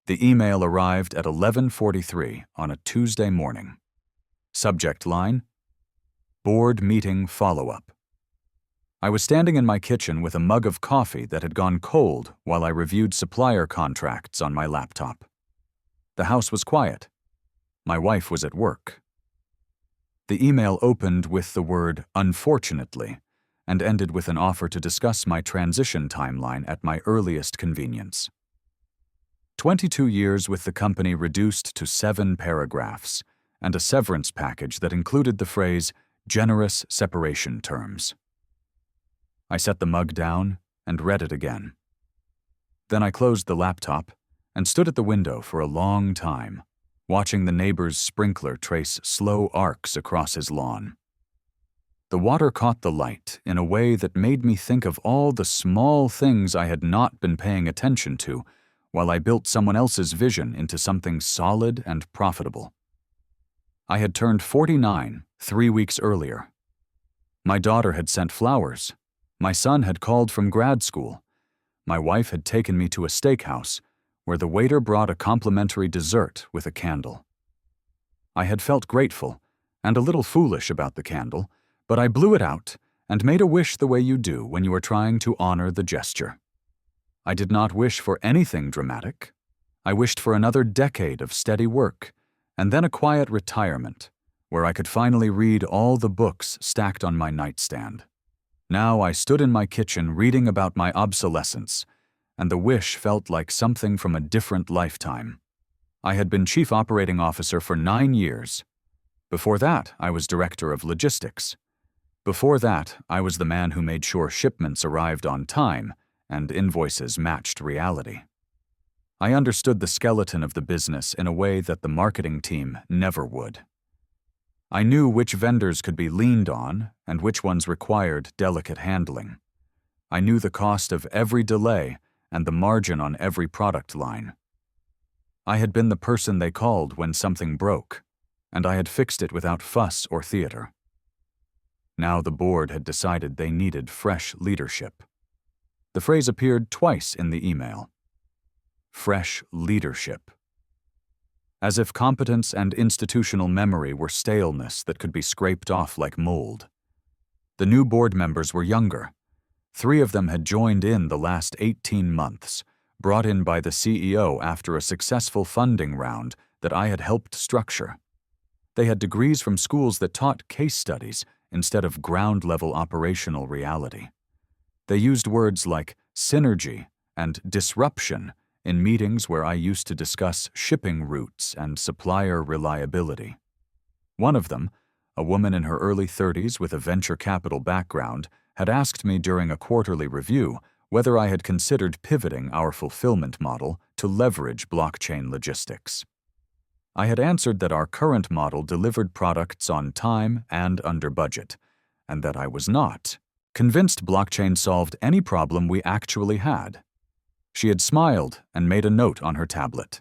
The email arrived at 11:43 on a Tuesday morning. Subject line: Board Meeting Follow-Up. I was standing in my kitchen with a mug of coffee that had gone cold while I reviewed supplier contracts on my laptop. The house was quiet. My wife was at work. The email opened with the word "unfortunately" and ended with an offer to discuss my transition timeline at my earliest convenience. 22 years with the company reduced to 7 paragraphs, and a severance package that included the phrase "generous separation terms." I set the mug down and read it again. Then I closed the laptop and stood at the window for a long time, watching the neighbor's sprinkler trace slow arcs across his lawn. The water caught the light in a way that made me think of all the small things I had not been paying attention to while I built someone else's vision into something solid and profitable. I had turned 49 3 weeks earlier. My daughter had sent flowers. My son had called from grad school. My wife had taken me to a steakhouse where the waiter brought a complimentary dessert with a candle. I had felt grateful and a little foolish about the candle, but I blew it out and made a wish the way you do when you are trying to honor the gesture. I did not wish for anything dramatic. I wished for another decade of steady work, and then a quiet retirement, where I could finally read all the books stacked on my nightstand. Now I stood in my kitchen reading about my obsolescence, and the wish felt like something from a different lifetime. I had been Chief Operating Officer for 9 years. Before that, I was Director of Logistics. Before that, I was the man who made sure shipments arrived on time and invoices matched reality. I understood the skeleton of the business in a way that the marketing team never would. I knew which vendors could be leaned on and which ones required delicate handling. I knew the cost of every delay and the margin on every product line. I had been the person they called when something broke, and I had fixed it without fuss or theater. Now the board had decided they needed fresh leadership. The phrase appeared twice in the email. Fresh leadership. As if competence and institutional memory were staleness that could be scraped off like mold. The new board members were younger. 3 of them had joined in the last 18 months, brought in by the CEO after a successful funding round that I had helped structure. They had degrees from schools that taught case studies instead of ground-level operational reality. They used words like synergy and disruption in meetings where I used to discuss shipping routes and supplier reliability. One of them, a woman in her early 30s with a venture capital background, had asked me during a quarterly review whether I had considered pivoting our fulfillment model to leverage blockchain logistics. I had answered that our current model delivered products on time and under budget, and that I was not convinced blockchain solved any problem we actually had. She had smiled and made a note on her tablet.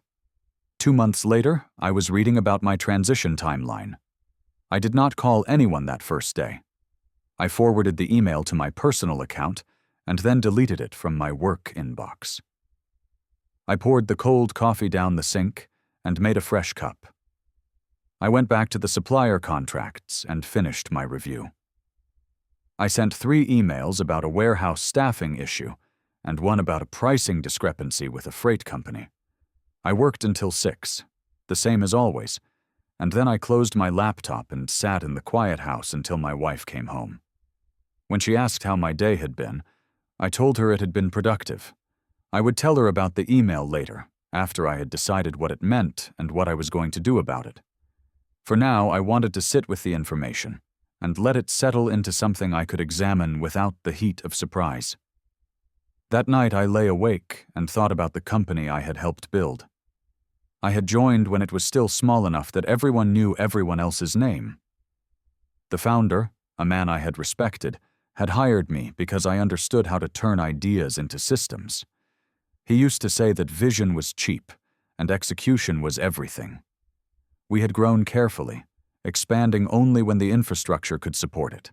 2 months later, I was reading about my transition timeline. I did not call anyone that first day. I forwarded the email to my personal account and then deleted it from my work inbox. I poured the cold coffee down the sink and made a fresh cup. I went back to the supplier contracts and finished my review. I sent 3 emails about a warehouse staffing issue and one about a pricing discrepancy with a freight company. I worked until 6, the same as always, and then I closed my laptop and sat in the quiet house until my wife came home. When she asked how my day had been, I told her it had been productive. I would tell her about the email later, after I had decided what it meant and what I was going to do about it. For now, I wanted to sit with the information and let it settle into something I could examine without the heat of surprise. That night I lay awake and thought about the company I had helped build. I had joined when it was still small enough that everyone knew everyone else's name. The founder, a man I had respected, had hired me because I understood how to turn ideas into systems. He used to say that vision was cheap and execution was everything. We had grown carefully, expanding only when the infrastructure could support it,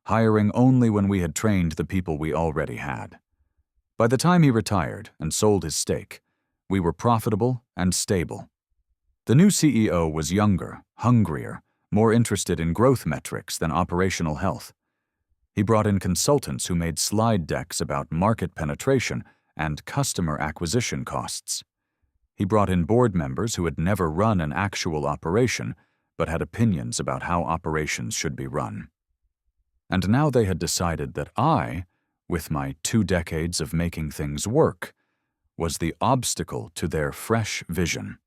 hiring only when we had trained the people we already had. By the time he retired and sold his stake, We were profitable and stable. The new CEO was younger, hungrier, more interested in growth metrics than operational health. He brought in consultants who made slide decks about market penetration and customer acquisition costs. He brought in board members who had never run an actual operation, but had opinions about how operations should be run. And now they had decided that I, with my 2 decades of making things work, was the obstacle to their fresh vision.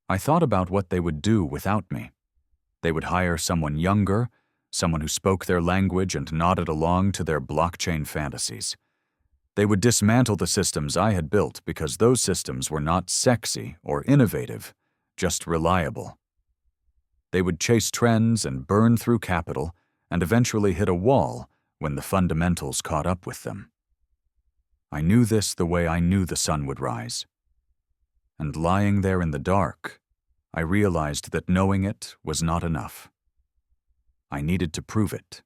I thought about what they would do without me. They would hire someone younger, someone who spoke their language and nodded along to their blockchain fantasies. They would dismantle the systems I had built because those systems were not sexy or innovative, just reliable. They would chase trends and burn through capital and eventually hit a wall when the fundamentals caught up with them. I knew this the way I knew the sun would rise. And lying there in the dark, I realized that knowing it was not enough. I needed to prove it.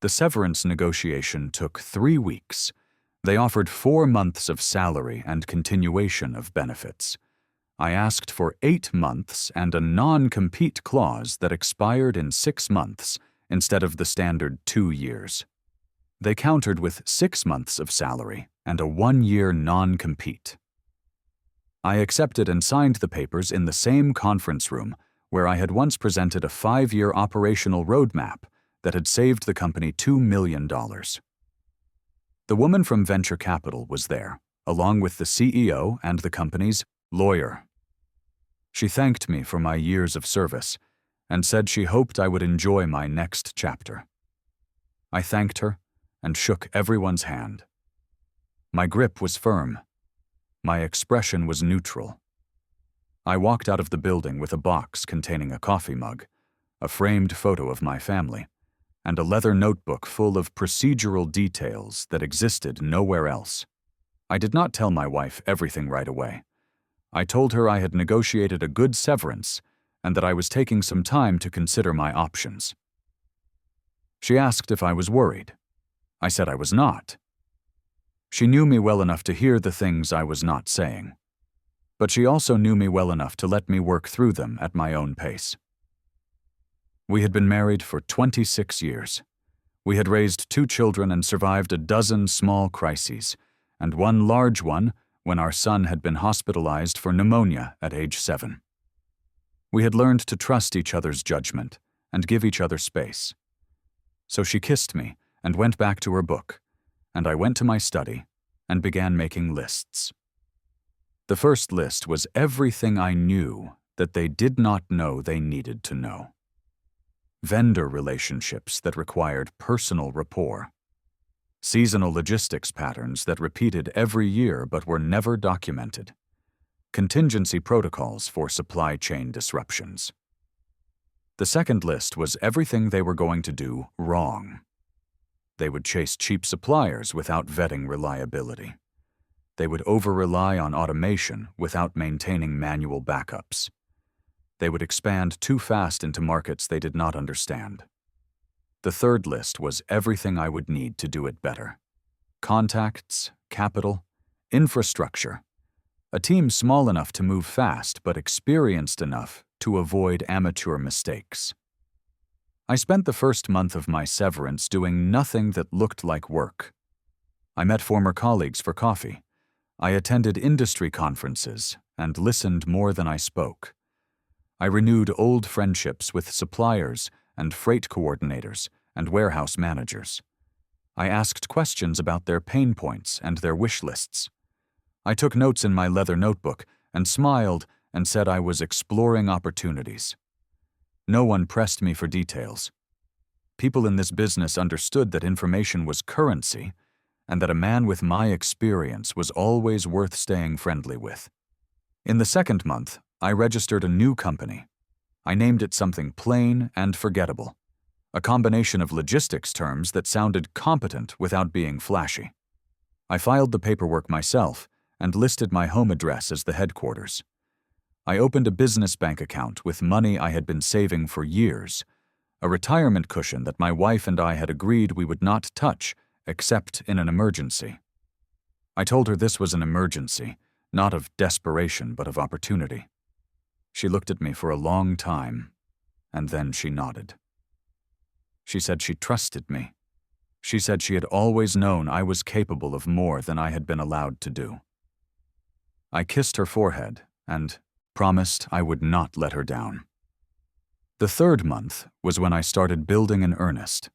The severance negotiation took 3 weeks. They offered 4 months of salary and continuation of benefits. I asked for 8 months and a non-compete clause that expired in 6 months instead of the standard 2 years. They countered with 6 months of salary and a 1-year non-compete. I accepted and signed the papers in the same conference room where I had once presented a 5-year operational roadmap that had saved the company $2 million. The woman from venture capital was there, along with the CEO and the company's lawyer. She thanked me for my years of service and said she hoped I would enjoy my next chapter. I thanked her and shook everyone's hand. My grip was firm. My expression was neutral. I walked out of the building with a box containing a coffee mug, a framed photo of my family, and a leather notebook full of procedural details that existed nowhere else. I did not tell my wife everything right away. I told her I had negotiated a good severance and that I was taking some time to consider my options. She asked if I was worried. I said I was not. She knew me well enough to hear the things I was not saying, but she also knew me well enough to let me work through them at my own pace. We had been married for 26 years. We had raised 2 children and survived a dozen small crises, and one large one when our son had been hospitalized for pneumonia at age 7. We had learned to trust each other's judgment and give each other space. So she kissed me and went back to her book, and I went to my study and began making lists. The first list was everything I knew that they did not know they needed to know. Vendor relationships that required personal rapport. Seasonal logistics patterns that repeated every year but were never documented. Contingency protocols for supply chain disruptions. The second list was everything they were going to do wrong. They would chase cheap suppliers without vetting reliability. They would over-rely on automation without maintaining manual backups. They would expand too fast into markets they did not understand. The third list was everything I would need to do it better. Contacts, capital, infrastructure. A team small enough to move fast but experienced enough to avoid amateur mistakes. I spent the first month of my severance doing nothing that looked like work. I met former colleagues for coffee. I attended industry conferences and listened more than I spoke. I renewed old friendships with suppliers and freight coordinators and warehouse managers. I asked questions about their pain points and their wish lists. I took notes in my leather notebook and smiled and said I was exploring opportunities. No one pressed me for details. People in this business understood that information was currency and that a man with my experience was always worth staying friendly with. In the second month, I registered a new company. I named it something plain and forgettable, a combination of logistics terms that sounded competent without being flashy. I filed the paperwork myself and listed my home address as the headquarters. I opened a business bank account with money I had been saving for years, a retirement cushion that my wife and I had agreed we would not touch except in an emergency. I told her this was an emergency, not of desperation but of opportunity. She looked at me for a long time, and then she nodded. She said she trusted me. She said she had always known I was capable of more than I had been allowed to do. I kissed her forehead and promised I would not let her down. The third month was when I started building in earnest.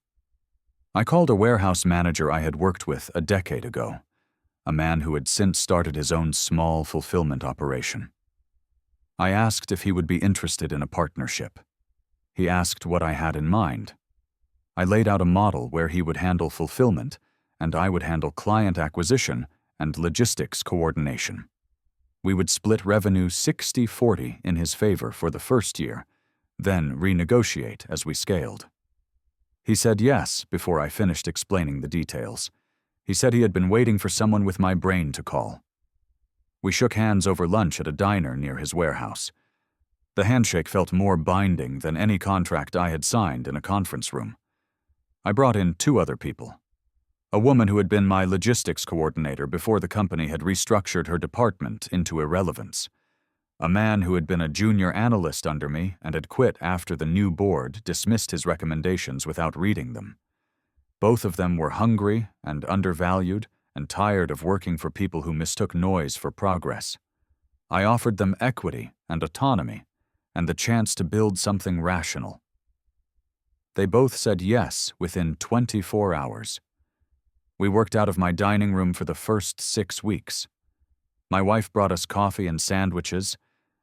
I called a warehouse manager I had worked with a decade ago, a man who had since started his own small fulfillment operation. I asked if he would be interested in a partnership. He asked what I had in mind. I laid out a model where he would handle fulfillment and I would handle client acquisition and logistics coordination. We would split revenue 60-40 in his favor for the first year, then renegotiate as we scaled. He said yes before I finished explaining the details. He said he had been waiting for someone with my brain to call. We shook hands over lunch at a diner near his warehouse. The handshake felt more binding than any contract I had signed in a conference room. I brought in 2 other people. A woman who had been my logistics coordinator before the company had restructured her department into irrelevance. A man who had been a junior analyst under me and had quit after the new board dismissed his recommendations without reading them. Both of them were hungry and undervalued and tired of working for people who mistook noise for progress. I offered them equity and autonomy and the chance to build something rational. They both said yes within 24 hours. We worked out of my dining room for the first 6 weeks. My wife brought us coffee and sandwiches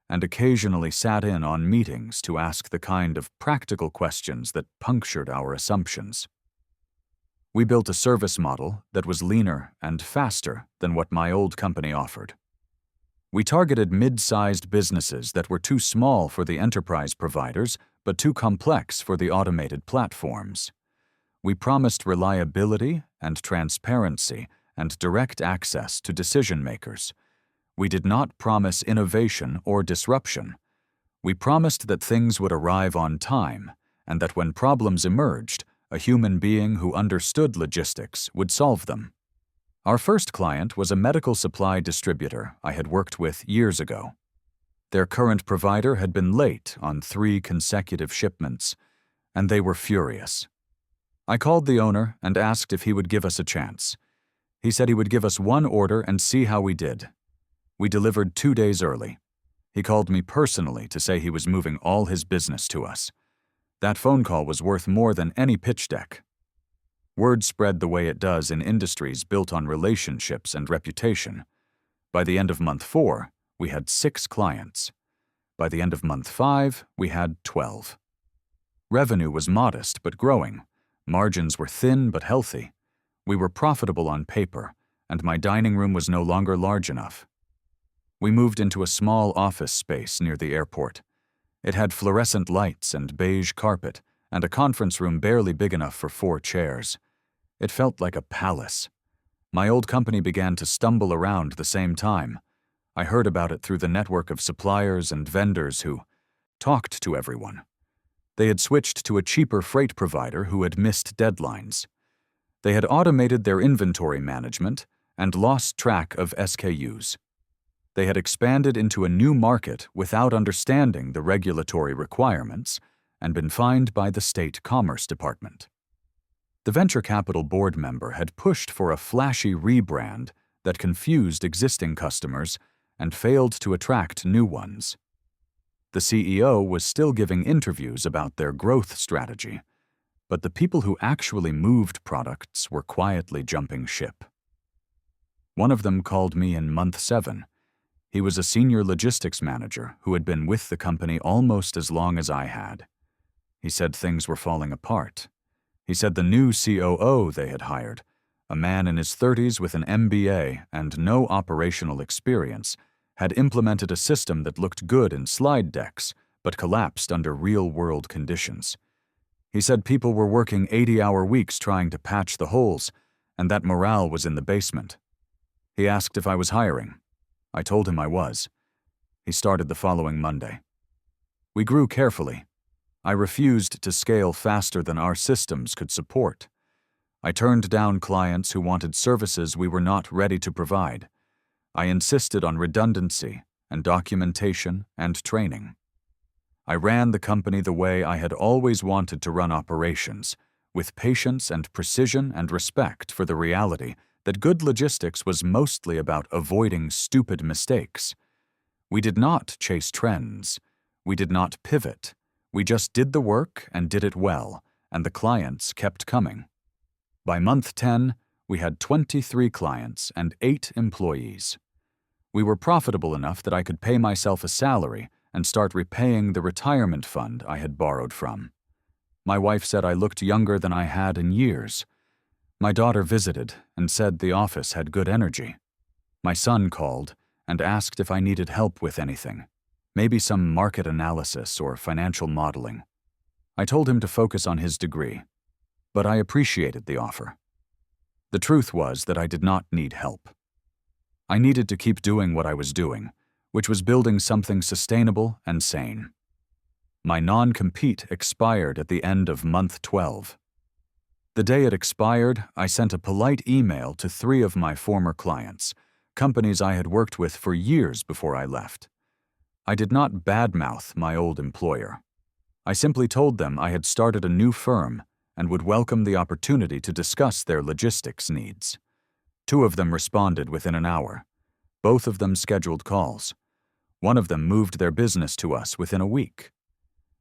and occasionally sat in on meetings to ask the kind of practical questions that punctured our assumptions. We built a service model that was leaner and faster than what my old company offered. We targeted mid-sized businesses that were too small for the enterprise providers but too complex for the automated platforms. We promised reliability and transparency and direct access to decision-makers. We did not promise innovation or disruption. We promised that things would arrive on time and that when problems emerged, a human being who understood logistics would solve them. Our first client was a medical supply distributor I had worked with years ago. Their current provider had been late on 3 consecutive shipments, and they were furious. I called the owner and asked if he would give us a chance. He said he would give us 1 order and see how we did. We delivered 2 days early. He called me personally to say he was moving all his business to us. That phone call was worth more than any pitch deck. Word spread the way it does in industries built on relationships and reputation. By the end of month 4, we had 6 clients. By the end of month 5, we had 12. Revenue was modest but growing. Margins were thin but healthy. We were profitable on paper, and my dining room was no longer large enough. We moved into a small office space near the airport. It had fluorescent lights and beige carpet, and a conference room barely big enough for 4 chairs. It felt like a palace. My old company began to stumble around the same time. I heard about it through the network of suppliers and vendors who talked to everyone. They had switched to a cheaper freight provider who had missed deadlines. They had automated their inventory management and lost track of SKUs. They had expanded into a new market without understanding the regulatory requirements and been fined by the state commerce department. The venture capital board member had pushed for a flashy rebrand that confused existing customers and failed to attract new ones. The CEO was still giving interviews about their growth strategy, but the people who actually moved products were quietly jumping ship. One of them called me in month 7. He was a senior logistics manager who had been with the company almost as long as I had. He said things were falling apart. He said the new COO they had hired, a man in his 30s with an MBA and no operational experience, had implemented a system that looked good in slide decks but collapsed under real-world conditions. He said people were working 80-hour weeks trying to patch the holes, and that morale was in the basement. He asked if I was hiring. I told him I was. He started the following Monday. We grew carefully. I refused to scale faster than our systems could support. I turned down clients who wanted services we were not ready to provide. I insisted on redundancy and documentation and training. I ran the company the way I had always wanted to run operations, with patience and precision and respect for the reality that good logistics was mostly about avoiding stupid mistakes. We did not chase trends. We did not pivot. We just did the work and did it well, and the clients kept coming. By month 10, we had 23 clients and 8 employees. We were profitable enough that I could pay myself a salary and start repaying the retirement fund I had borrowed from. My wife said I looked younger than I had in years. My daughter visited and said the office had good energy. My son called and asked if I needed help with anything, maybe some market analysis or financial modeling. I told him to focus on his degree, but I appreciated the offer. The truth was that I did not need help. I needed to keep doing what I was doing, which was building something sustainable and sane. My non-compete expired at the end of month 12. The day it expired, I sent a polite email to 3 of my former clients, companies I had worked with for years before I left. I did not badmouth my old employer. I simply told them I had started a new firm and would welcome the opportunity to discuss their logistics needs. 2 of them responded within an hour. Both of them scheduled calls. One of them moved their business to us within a week.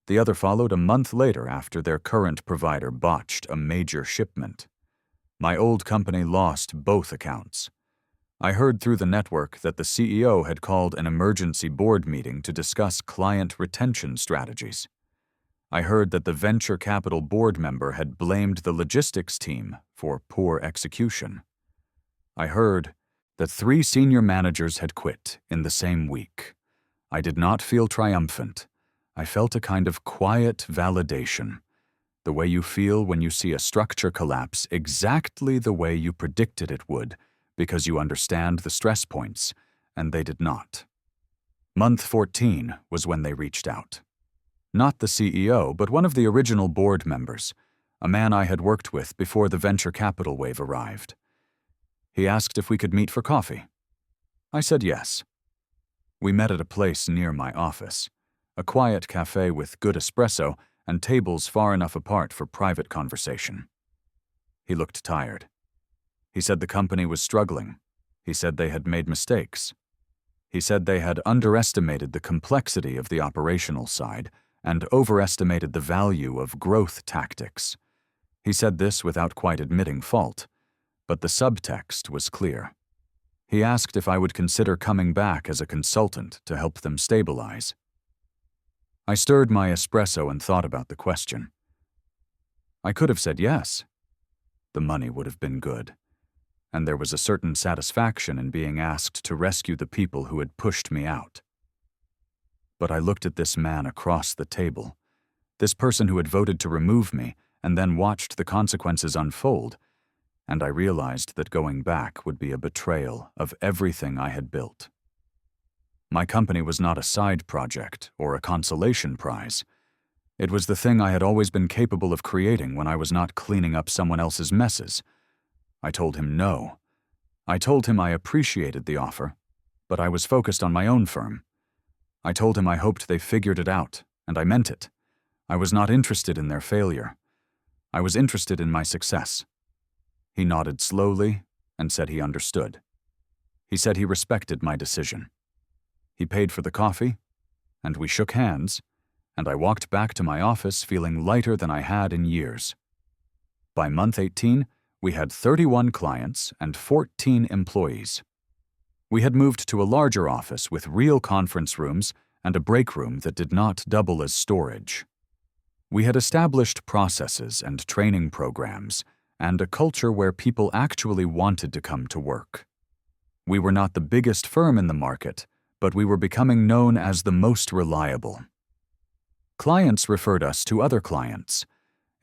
The other followed a month later after their current provider botched a major shipment. My old company lost both accounts. I heard through the network that the CEO had called an emergency board meeting to discuss client retention strategies. I heard that the venture capital board member had blamed the logistics team for poor execution. I heard that 3 senior managers had quit in the same week. I did not feel triumphant. I felt a kind of quiet validation, the way you feel when you see a structure collapse exactly the way you predicted it would, because you understand the stress points, and they did not. Month 14 was when they reached out. Not the CEO, but one of the original board members, a man I had worked with before the venture capital wave arrived. He asked if we could meet for coffee. I said yes. We met at a place near my office, a quiet cafe with good espresso and tables far enough apart for private conversation. He looked tired. He said the company was struggling. He said they had made mistakes. He said they had underestimated the complexity of the operational side and overestimated the value of growth tactics. He said this without quite admitting fault, but the subtext was clear. He asked if I would consider coming back as a consultant to help them stabilize. I stirred my espresso and thought about the question. I could have said yes. The money would have been good, and there was a certain satisfaction in being asked to rescue the people who had pushed me out. But I looked at this man across the table, this person who had voted to remove me and then watched the consequences unfold, and I realized that going back would be a betrayal of everything I had built. My company was not a side project or a consolation prize. It was the thing I had always been capable of creating when I was not cleaning up someone else's messes. I told him no. I told him I appreciated the offer, but I was focused on my own firm. I told him I hoped they figured it out, and I meant it. I was not interested in their failure. I was interested in my success. He nodded slowly and said he understood. He said he respected my decision. He paid for the coffee, and we shook hands, and I walked back to my office feeling lighter than I had in years. By month 18, we had 31 clients and 14 employees. We had moved to a larger office with real conference rooms and a break room that did not double as storage. We had established processes and training programs and a culture where people actually wanted to come to work. We were not the biggest firm in the market, but we were becoming known as the most reliable. Clients referred us to other clients.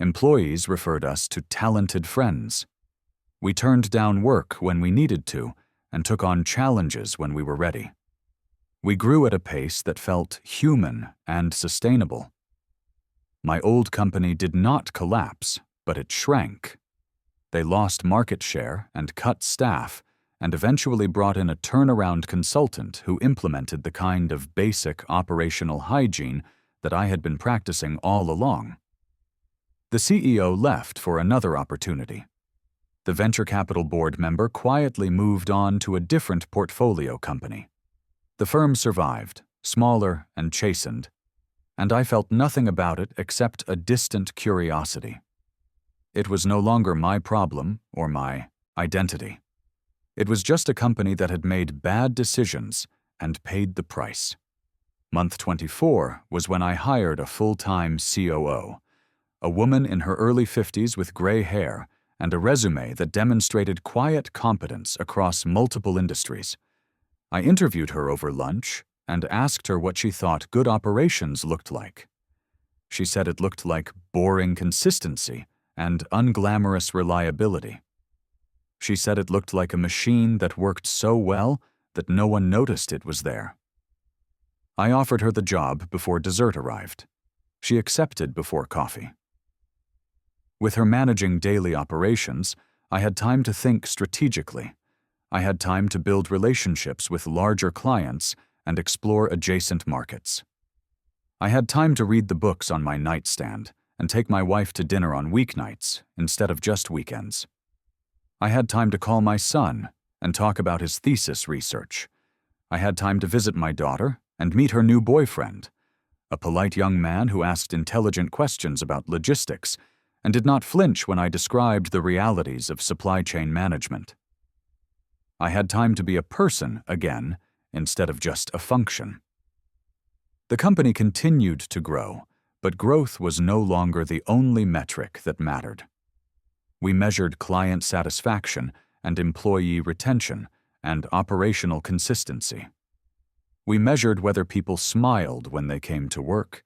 Employees referred us to talented friends. We turned down work when we needed to and took on challenges when we were ready. We grew at a pace that felt human and sustainable. My old company did not collapse, but it shrank. They lost market share and cut staff, and eventually brought in a turnaround consultant who implemented the kind of basic operational hygiene that I had been practicing all along. The CEO left for another opportunity. The venture capital board member quietly moved on to a different portfolio company. The firm survived, smaller and chastened, and I felt nothing about it except a distant curiosity. It was no longer my problem or my identity. It was just a company that had made bad decisions and paid the price. Month 24 was when I hired a full-time COO, a woman in her early 50s with gray hair and a resume that demonstrated quiet competence across multiple industries. I interviewed her over lunch and asked her what she thought good operations looked like. She said it looked like boring consistency and unglamorous reliability. She said it looked like a machine that worked so well that no one noticed it was there. I offered her the job before dessert arrived. She accepted before coffee. With her managing daily operations, I had time to think strategically. I had time to build relationships with larger clients and explore adjacent markets. I had time to read the books on my nightstand and take my wife to dinner on weeknights instead of just weekends. I had time to call my son and talk about his thesis research. I had time to visit my daughter and meet her new boyfriend, a polite young man who asked intelligent questions about logistics and did not flinch when I described the realities of supply chain management. I had time to be a person again instead of just a function. The company continued to grow, but growth was no longer the only metric that mattered. We measured client satisfaction and employee retention and operational consistency. We measured whether people smiled when they came to work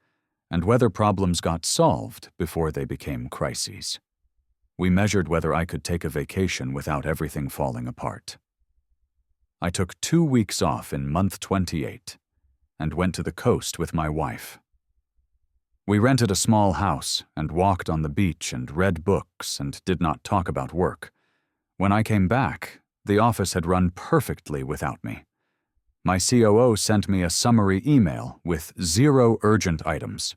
and whether problems got solved before they became crises. We measured whether I could take a vacation without everything falling apart. I took 2 weeks off in month 28 and went to the coast with my wife. We rented a small house and walked on the beach and read books and did not talk about work. When I came back, the office had run perfectly without me. My COO sent me a summary email with 0 urgent items.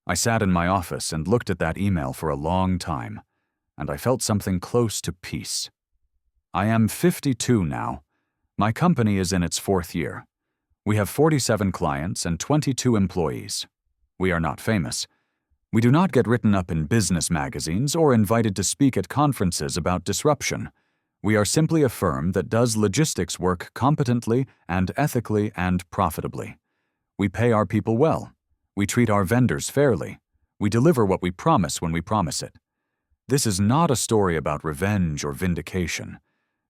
I sat in my office and looked at that email for a long time, and I felt something close to peace. I am 52 now. My company is in its 4th year. We have 47 clients and 22 employees. We are not famous. We do not get written up in business magazines or invited to speak at conferences about disruption. We are simply a firm that does logistics work competently and ethically and profitably. We pay our people well. We treat our vendors fairly. We deliver what we promise when we promise it. This is not a story about revenge or vindication.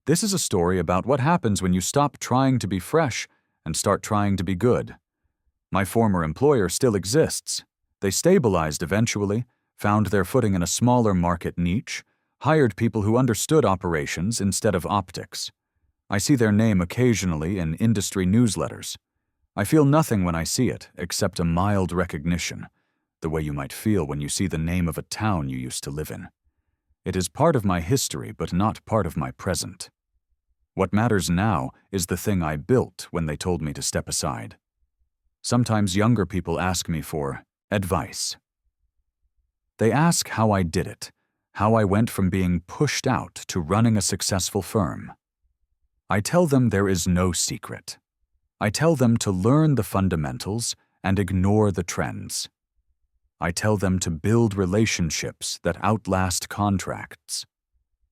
This is a story about what happens when you stop trying to be fresh and start trying to be good. My former employer still exists. They stabilized eventually, found their footing in a smaller market niche, hired people who understood operations instead of optics. I see their name occasionally in industry newsletters. I feel nothing when I see it except a mild recognition, the way you might feel when you see the name of a town you used to live in. It is part of my history, but not part of my present. What matters now is the thing I built when they told me to step aside. Sometimes younger people ask me for advice. They ask how I did it, how I went from being pushed out to running a successful firm. I tell them there is no secret. I tell them to learn the fundamentals and ignore the trends. I tell them to build relationships that outlast contracts.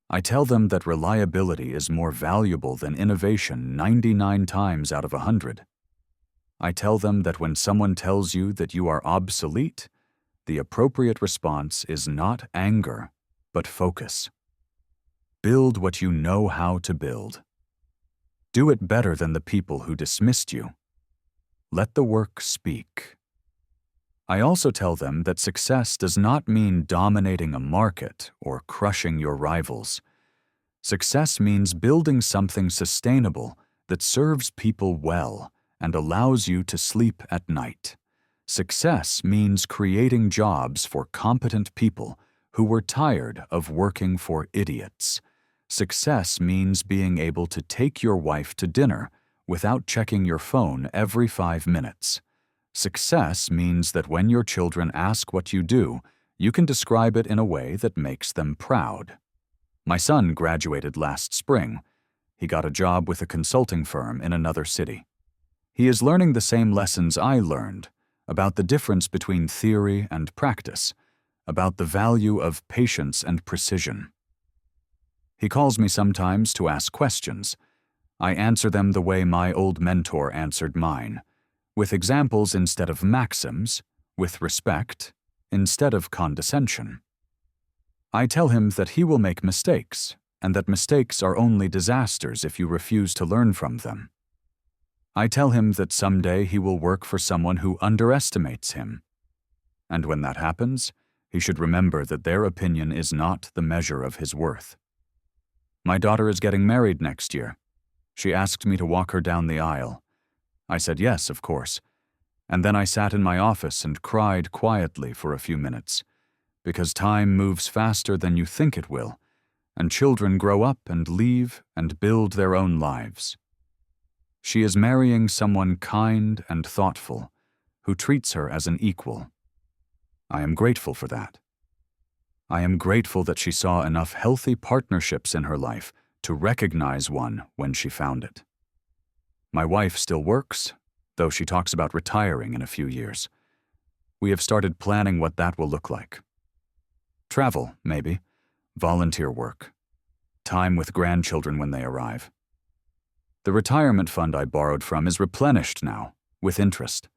I tell them that reliability is more valuable than innovation 99 times out of 100. I tell them that when someone tells you that you are obsolete, the appropriate response is not anger, but focus. Build what you know how to build. Do it better than the people who dismissed you. Let the work speak. I also tell them that success does not mean dominating a market or crushing your rivals. Success means building something sustainable that serves people well and allows you to sleep at night. Success means creating jobs for competent people who were tired of working for idiots. Success means being able to take your wife to dinner without checking your phone every 5 minutes. Success means that when your children ask what you do, you can describe it in a way that makes them proud. My son graduated last spring. He got a job with a consulting firm in another city. He is learning the same lessons I learned about the difference between theory and practice, about the value of patience and precision. He calls me sometimes to ask questions. I answer them the way my old mentor answered mine, with examples instead of maxims, with respect instead of condescension. I tell him that he will make mistakes, and that mistakes are only disasters if you refuse to learn from them. I tell him that someday he will work for someone who underestimates him. And when that happens, he should remember that their opinion is not the measure of his worth. My daughter is getting married next year. She asked me to walk her down the aisle. I said yes, of course. And then I sat in my office and cried quietly for a few minutes, because time moves faster than you think it will, and children grow up and leave and build their own lives. She is marrying someone kind and thoughtful, who treats her as an equal. I am grateful for that. I am grateful that she saw enough healthy partnerships in her life to recognize one when she found it. My wife still works, though she talks about retiring in a few years. We have started planning what that will look like. Travel, maybe. Volunteer work. Time with grandchildren when they arrive. The retirement fund I borrowed from is replenished now, with interest.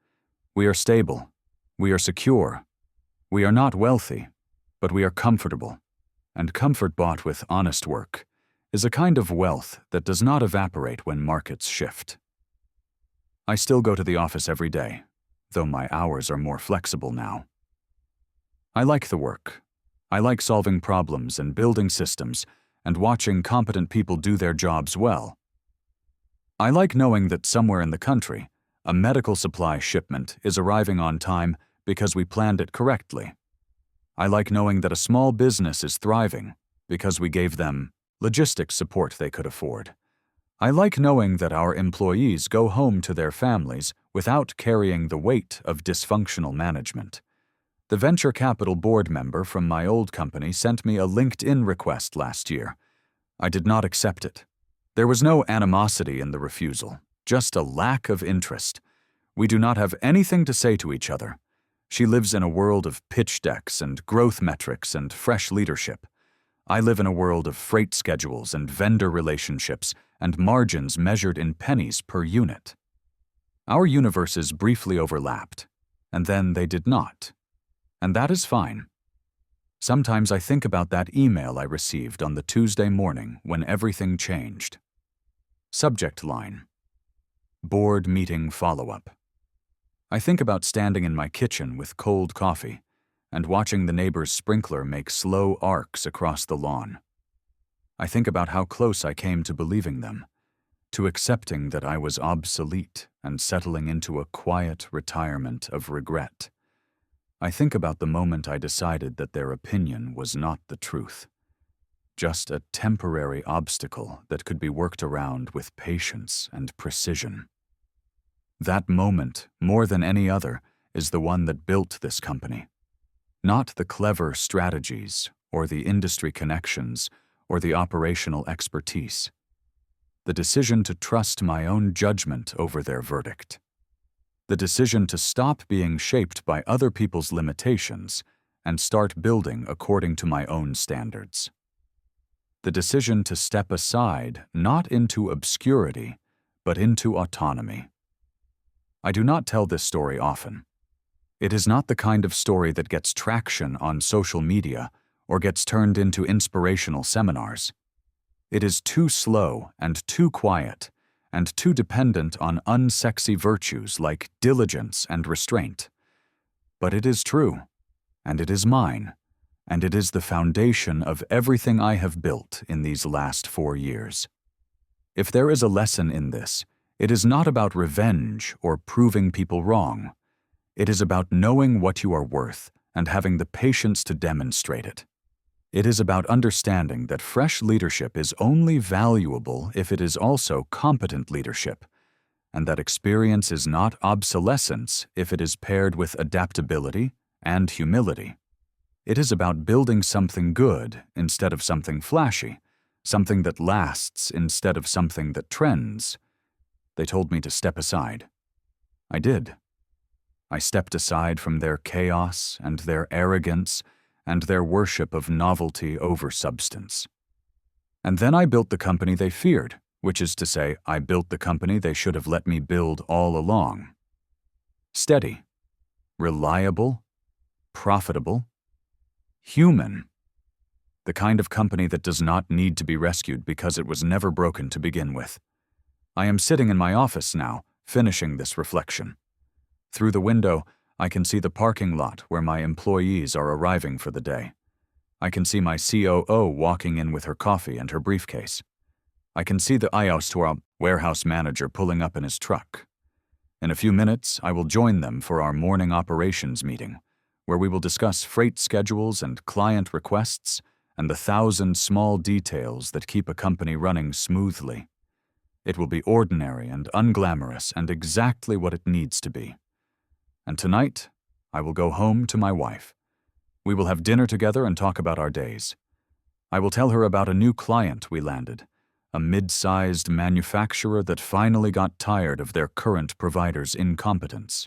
We are stable. We are secure. We are not wealthy, but we are comfortable. And comfort bought with honest work is a kind of wealth that does not evaporate when markets shift. I still go to the office every day, though my hours are more flexible now. I like the work. I like solving problems and building systems and watching competent people do their jobs well. I like knowing that somewhere in the country, a medical supply shipment is arriving on time because we planned it correctly. I like knowing that a small business is thriving because we gave them logistics support they could afford. I like knowing that our employees go home to their families without carrying the weight of dysfunctional management. The venture capital board member from my old company sent me a LinkedIn request last year. I did not accept it. There was no animosity in the refusal, just a lack of interest. We do not have anything to say to each other. She lives in a world of pitch decks and growth metrics and fresh leadership. I live in a world of freight schedules and vendor relationships and margins measured in pennies per unit. Our universes briefly overlapped, and then they did not. And that is fine. Sometimes I think about that email I received on the Tuesday morning when everything changed. Subject line: Board meeting follow-up. I think about standing in my kitchen with cold coffee and watching the neighbor's sprinkler make slow arcs across the lawn. I think about how close I came to believing them, to accepting that I was obsolete and settling into a quiet retirement of regret. I think about the moment I decided that their opinion was not the truth, just a temporary obstacle that could be worked around with patience and precision. That moment, more than any other, is the one that built this company. Not the clever strategies, or the industry connections, or the operational expertise. The decision to trust my own judgment over their verdict. The decision to stop being shaped by other people's limitations and start building according to my own standards. The decision to step aside not into obscurity, but into autonomy. I do not tell this story often. It is not the kind of story that gets traction on social media or gets turned into inspirational seminars. It is too slow and too quiet and too dependent on unsexy virtues like diligence and restraint. But it is true, and it is mine, and it is the foundation of everything I have built in these last 4 years. If there is a lesson in this, it is not about revenge or proving people wrong. It is about knowing what you are worth and having the patience to demonstrate it. It is about understanding that fresh leadership is only valuable if it is also competent leadership, and that experience is not obsolescence if it is paired with adaptability and humility. It is about building something good instead of something flashy, something that lasts instead of something that trends. They told me to step aside. I did. I stepped aside from their chaos and their arrogance and their worship of novelty over substance. And then I built the company they feared, which is to say, I built the company they should have let me build all along. Steady, reliable, profitable, human. The kind of company that does not need to be rescued because it was never broken to begin with. I am sitting in my office now, finishing this reflection. Through the window, I can see the parking lot where my employees are arriving for the day. I can see my COO walking in with her coffee and her briefcase. I can see the IOSTOR warehouse manager pulling up in his truck. In a few minutes, I will join them for our morning operations meeting, where we will discuss freight schedules and client requests and the 1,000 small details that keep a company running smoothly. It will be ordinary and unglamorous and exactly what it needs to be. And tonight, I will go home to my wife. We will have dinner together and talk about our days. I will tell her about a new client we landed, a mid-sized manufacturer that finally got tired of their current provider's incompetence.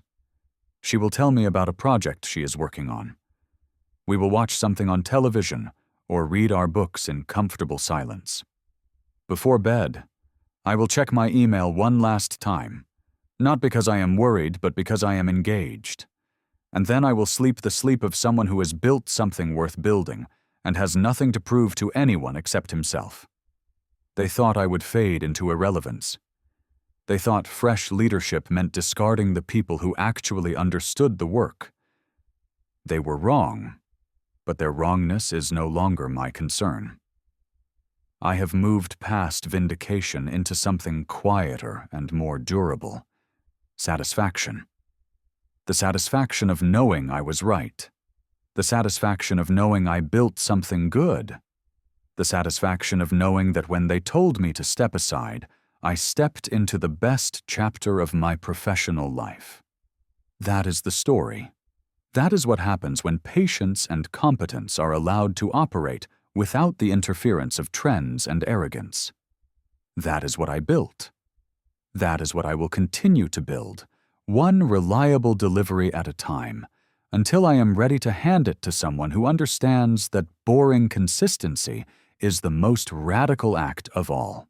She will tell me about a project she is working on. We will watch something on television or read our books in comfortable silence. Before bed, I will check my email one last time, not because I am worried, but because I am engaged. And then I will sleep the sleep of someone who has built something worth building and has nothing to prove to anyone except himself. They thought I would fade into irrelevance. They thought fresh leadership meant discarding the people who actually understood the work. They were wrong, but their wrongness is no longer my concern. I have moved past vindication into something quieter and more durable. Satisfaction. The satisfaction of knowing I was right. The satisfaction of knowing I built something good. The satisfaction of knowing that when they told me to step aside, I stepped into the best chapter of my professional life. That is the story. That is what happens when patience and competence are allowed to operate without the interference of trends and arrogance. That is what I built. That is what I will continue to build, one reliable delivery at a time, until I am ready to hand it to someone who understands that boring consistency is the most radical act of all.